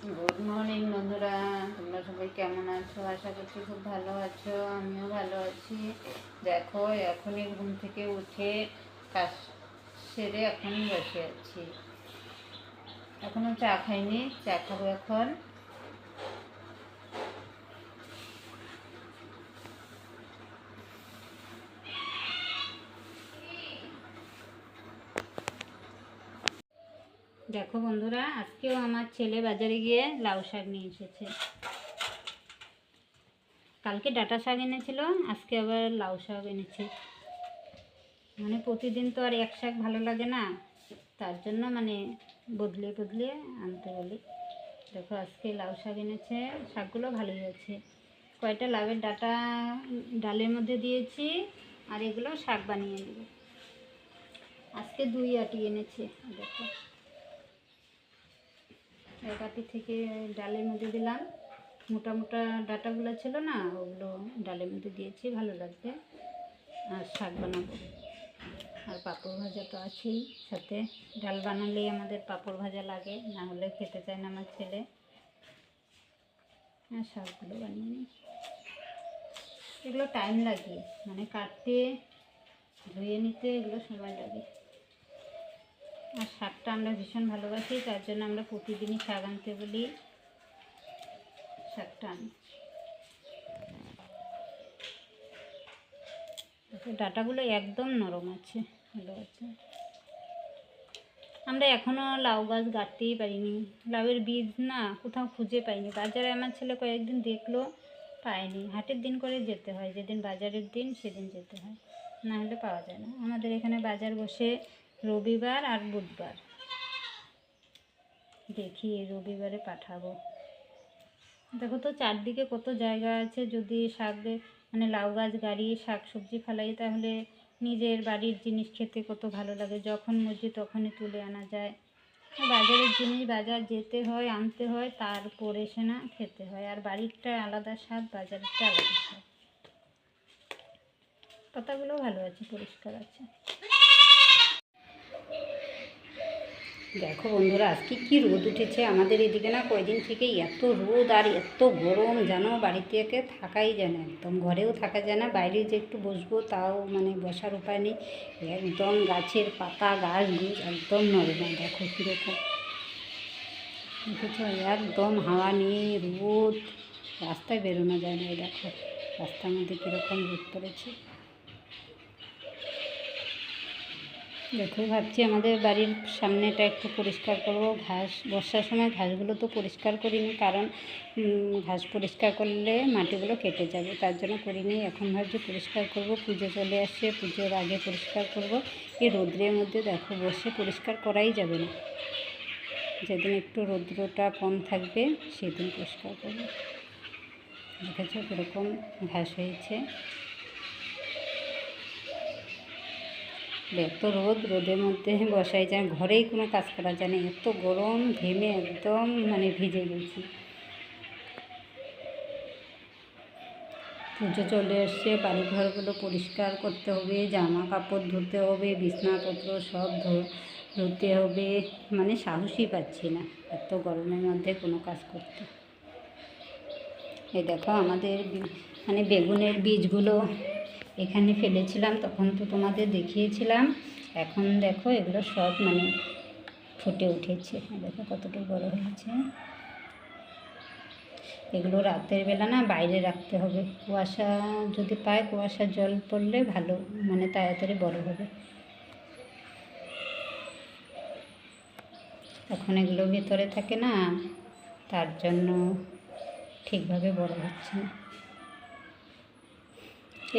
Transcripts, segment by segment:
Good morning বন্ধুরা, তোমরা সবাই কেমন আছো? আশা করছি খুব ভালো আছো। আমিও ভালো আছি। দেখো, এখনই ঘুম থেকে উঠে কাজ সেরে এখন বসে আছি। এখনো চা খাইনি, চা খাবো এখন। দেখো বন্ধুরা, আজকেও আমার ছেলে বাজারে গিয়ে লাউ শাক নিয়ে এসেছে। কালকে ডাঁটা শাক এনেছিল, আজকে আবার লাউ শাক এনেছে। মানে প্রতিদিন তো আর এক শাক ভালো লাগে না, তার জন্য মানে বদলে বদলে আনতে বলি। দেখো, আজকে লাউ শাক এনেছে, শাকগুলো ভালোই আছে। কয়টা লাউয়ের ডাঁটা ডালের মধ্যে দিয়েছি, আর এগুলো শাক বানিয়ে নেব। আজকে 2 আটি এনেছে। দেখো, 1 আটি থেকে ডালের মধ্যে দিলাম। মোটা মোটা ডাঁটাগুলো ছিল না, ওগুলো ডালের মধ্যে দিয়েছি, ভালো লাগবে। আর শাক বানাবো। আর পাঁপড় ভাজা তো আছেই সাথে। ডাল বানালেই আমাদের পাঁপড় ভাজা লাগে, না হলে খেতে চায় না আমার ছেলে। আর শাকগুলো বানিয়ে নিই। এগুলো টাইম লাগে, মানে কাটতে, ধুয়ে নিতে এগুলো সময় লাগে। আর শাকটা আমরা ভীষণ ভালোবাসি, তার জন্য আমরা প্রতিদিনই শাক আনতে বলি। শাকটা আনি। ডাঁটাগুলো একদম নরম আছে, ভালো আছে। আমরা এখনও লাউ গাছ গাড়তেই পারিনি। লাউয়ের বীজ না কোথাও খুঁজে পাইনি। বাজারে আমার ছেলে কয়েকদিন দেখলো, পায়নি। হাটের দিন করে যেতে হয়, যেদিন বাজারের দিন সেদিন যেতে হয়, না হলে পাওয়া যায় না। আমাদের এখানে বাজার বসে রবিবার আর বুধবার। দেখি রবিবারে পাঠাবো। দেখো তো চারদিকে কত জায়গা আছে, যদি শাক মানে লাউ গাছ গাড়ি শাক সবজি ফেলাই, তাহলে নিজের বাড়ির জিনিস খেতে কত ভালো লাগে। যখন মর্জি তখনই তুলে আনা যায়। বাজারের জিনিস বাজার যেতে হয়, আনতে হয়, তারপর এসে না খেতে হয়। আর বাড়িরটা আলাদা স্বাদ, বাজারেরটা আলাদা স্বাদ। পাতাগুলো ভালো আছে, পরিষ্কার আছে। দেখো বন্ধুরা, আজকে কি রোদ উঠেছে আমাদের এদিকে। না কয়দিন থেকে এত রোদ আর এত গরম, যেন বাড়ি থেকে থাকাই যায় না। একদম ঘরেও থাকা যায় না, বাইরে যে একটু বসবো তাও মানে বসার উপায় নেই। একদম গাছের পাতা গাছ গুছ একদম নড়ে না। দেখো কীরকম দেখেছো, একদম হাওয়া নেই, রোদ, রাস্তায় বেরোনো যায় না। দেখো রাস্তার মধ্যে কীরকম রোদ পড়েছে। দেখো, ভাবছি আমাদের বাড়ির সামনেটা একটু পরিষ্কার করব। ঘাস, বর্ষার সময় ঘাসগুলো তো পরিষ্কার করিনি, কারণ ঘাস পরিষ্কার করলে মাটিগুলো কেটে যাবে, তার জন্য করিনি। এখন ভাবছি পরিষ্কার করব, পুজো চলে আসছে, পুজোর আগে পরিষ্কার করব। এই রৌদ্রের মধ্যে দেখো বসে পরিষ্কার করাই যাবে না। যেদিন একটু রৌদ্রটা কম থাকবে সেদিন পরিষ্কার করব। দেখেছো কীরকম ঘাস হয়েছে। এত রোদ, রোদের মধ্যে বসাই যায়, ঘরেই কোনো কাজ করা যায় না, এত গরম, ঘেমে একদম মানে ভিজে গেছি। পুজো চলে এসছে, বাড়িঘরগুলো পরিষ্কার করতে হবে, জামা কাপড় ধুতে হবে, বিছনাপত্র সব ধুতে হবে। মানে সাহসই পাচ্ছি না এত গরমের মধ্যে কোনো কাজ করতে। এই দেখো আমাদের মানে বেগুনের বীজগুলো এখানে ফেলেছিলাম, তখন তো তোমাদের দেখিয়েছিলাম। এখন দেখো এগুলো সব মানে ফুটে উঠেছে। দেখো কতটা বড় হয়েছে। এগুলো রাতের বেলা না বাইরে রাখতে হবে, কুয়াশা যদি পায়, কুয়াশার জল পড়লে ভালো, মানে তাড়াতাড়ি বড় হবে। এখন এগুলো ভেতরে থাকে না, তার জন্য ঠিকভাবে বড় হচ্ছে না।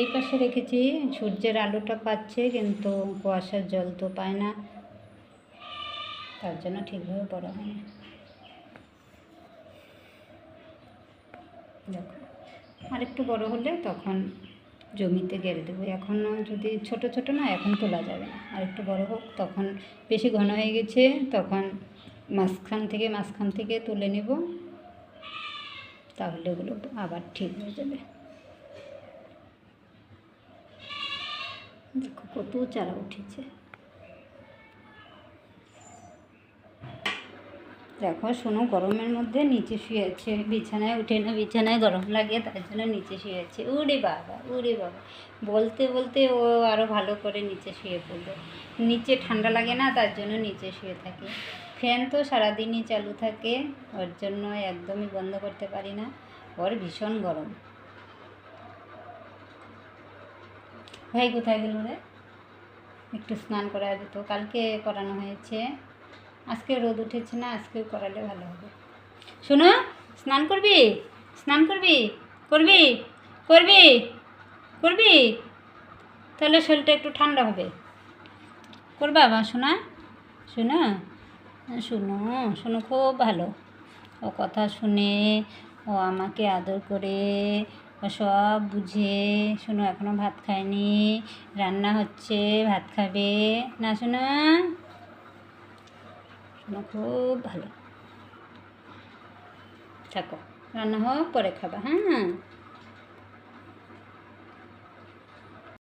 এই পাশে রেখেছি, সূর্যের আলোটা পাচ্ছে, কিন্তু কুয়াশার জল তো পায় না, তার জন্য ঠিকভাবে বড় হয় না। দেখো আর একটু বড় হলে তখন জমিতে গেড়ে দেবো। এখনও যদি ছোট ছোট না, এখন তোলা যাবে না, আর একটু বড় হোক, তখন বেশি ঘন হয়ে গেছে, তখন মাঝখান থেকে তুলে নেব, তাহলে ওগুলো আবার ঠিক হয়ে যাবে। দেখো কত চারা উঠেছে। দেখো শোনো, গরমের মধ্যে নিচে শুয়েছে, বিছানায় উঠে না, বিছানায় গরম লাগে তার জন্য নিচে শুয়েছে। উরে বাবা, উরে বাবা, বলতে বলতে ও আরও ভালো করে নিচে শুয়ে পড়লো। নিচে ঠান্ডা লাগে না, তার জন্য নিচে শুয়ে থাকে। ফ্যান তো সারাদিনই চালু থাকে, ওর জন্য একদমই বন্ধ করতে পারি না, ওর ভীষণ গরম। ভাই কোথায় গেল রে? একটু স্নান করা যেত, কালকে করানো হয়েছে, আজকে রোদ উঠেছে না, আজকেও করালে ভালো হবে। শোনো, স্নান করবি? স্নান করবি? করবি? করবি? করবি? তাহলে শরীরটা একটু ঠান্ডা হবে। করবা আমার শোনা? শোনো, শোনো, শোনো, খুব ভালো। ও কথা শুনে, ও আমাকে আদর করে, ও সব বুঝে। শোনো, এখনও ভাত খায়নি, রান্না হচ্ছে, ভাত খাবে না শোনা? শোনো, খুব ভালো। থাকো, রান্না হোক, পরে খাবা, হ্যাঁ।